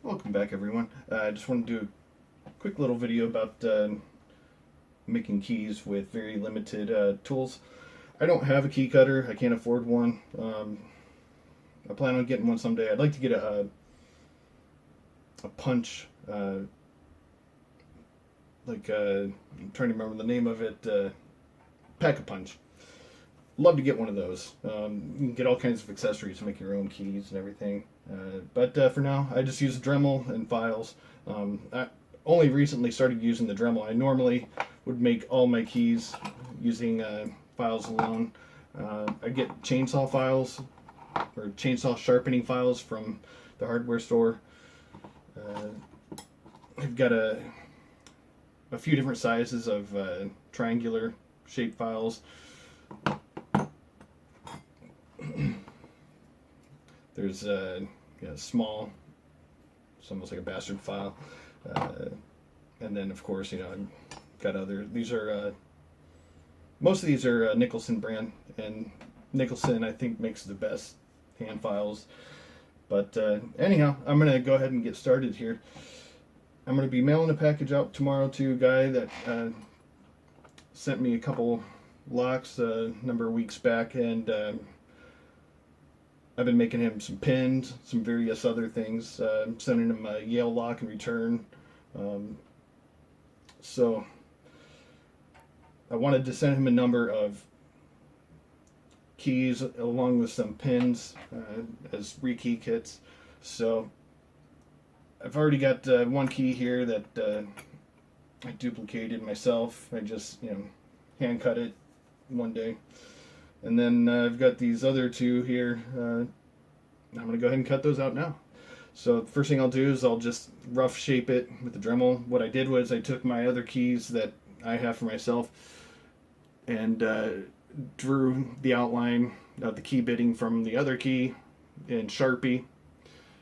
Welcome back, everyone. I just want to do a quick little video about making keys with very limited tools. I don't have a key cutter. I can't afford one. I plan on getting one someday. I'd like to get a punch, I'm trying to remember the name of it, Pack-a-Punch. Love to get one of those. You can get all kinds of accessories to make your own keys and everything. But for now, I just use Dremel and files. I only recently started using the Dremel. I normally would make all my keys using files alone. I get chainsaw files or chainsaw sharpening files from the hardware store. I've got a few different sizes of triangular shaped files. There's small, it's almost like a bastard file, and then of course I've got other. These are most of these are Nicholson brand, and Nicholson I think makes the best hand files. But anyhow, I'm gonna go ahead and get started here. I'm gonna be mailing a package out tomorrow to a guy that sent me a couple locks a number of weeks back, and I've been making him some pins, some various other things. Sending him a Yale lock in return. So I wanted to send him a number of keys along with some pins as rekey kits. So I've already got one key here that I duplicated myself. I just hand cut it one day. And then I've got these other two here. I'm going to go ahead and cut those out now. So the first thing I'll do is I'll just rough shape it with the Dremel. What I did was I took my other keys that I have for myself and drew the outline of the key bitting from the other key in Sharpie.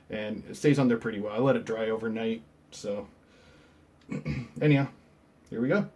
And it stays on there pretty well. I let it dry overnight. So anyhow, here we go.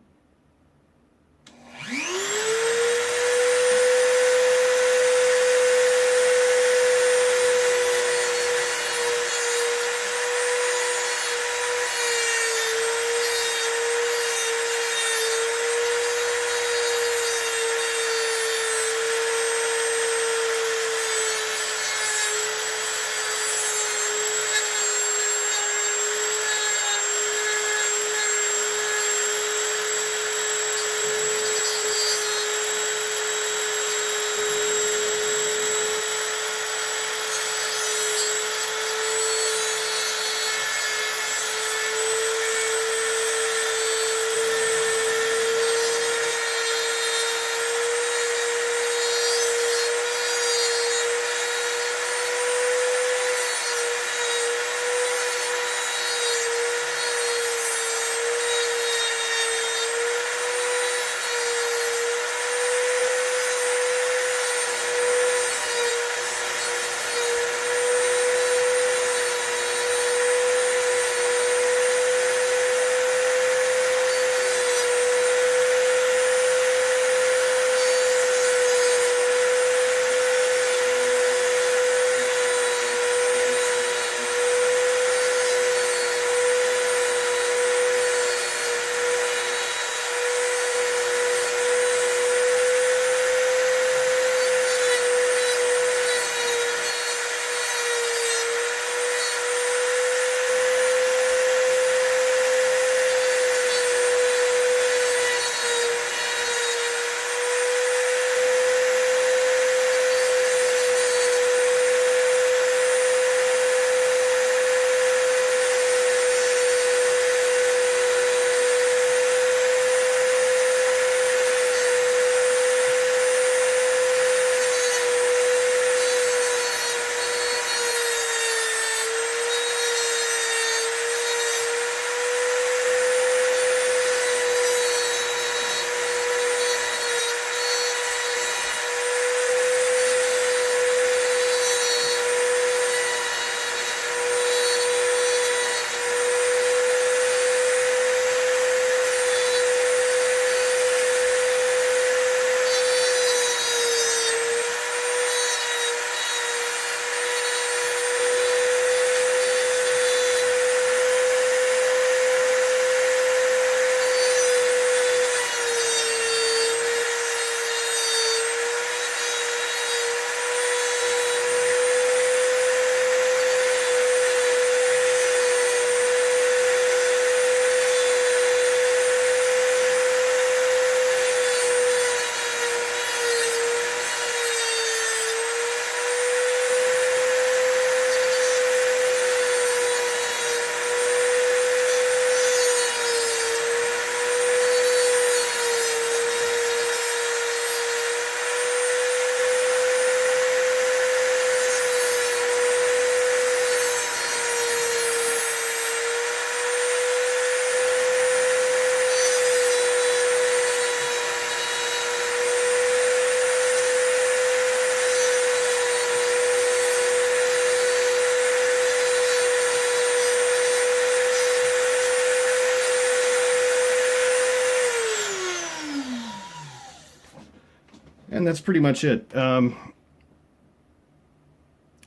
that's pretty much it. I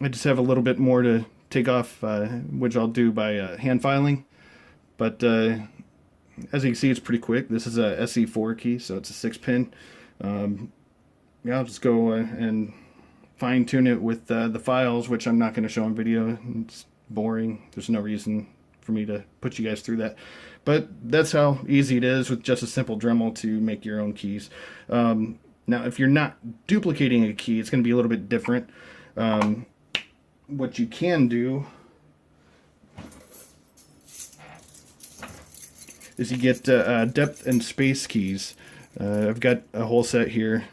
just have a little bit more to take off, which I'll do by hand filing. But as you can see, it's pretty quick. This is a SC4 key, so it's a 6-pin. Yeah, I'll just go and fine tune it with the files, which I'm not going to show on video. It's boring. There's no reason for me to put you guys through that. But that's how easy it is with just a simple Dremel to make your own keys. Now, if you're not duplicating a key, it's going to be a little bit different. What you can do is you get depth and space keys. I've got a whole set here.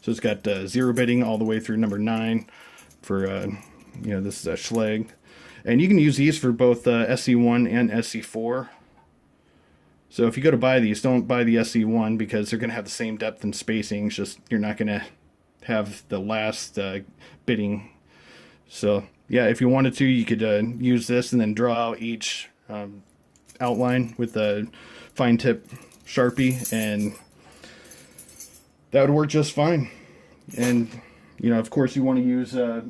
So it's got 0 bitting all the way through number 9 for, you know, this is a Schlage. And you can use these for both SC1 and SC4. So if you go to buy these, don't buy the SC1 because they're going to have the same depth and spacing. It's just you're not going to have the last bitting. So yeah, if you wanted to, you could use this and then draw out each outline with a fine tip Sharpie, and that would work just fine. And you know, of course, you want to use a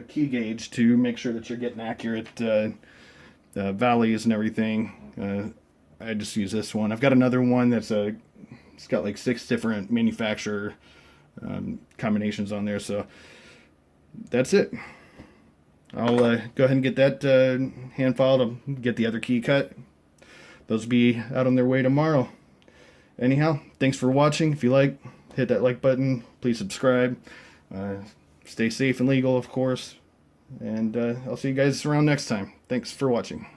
key gauge to make sure that you're getting accurate valleys and everything. I just use this one. I've got another one that's it's got like 6 different manufacturer combinations on there. So that's it. I'll go ahead and get that hand filed. I'll get the other key cut. Those will be out on their way tomorrow. Anyhow, thanks for watching. If you like, hit that like button. Please subscribe. Stay safe and legal, of course. And I'll see you guys around next time. Thanks for watching.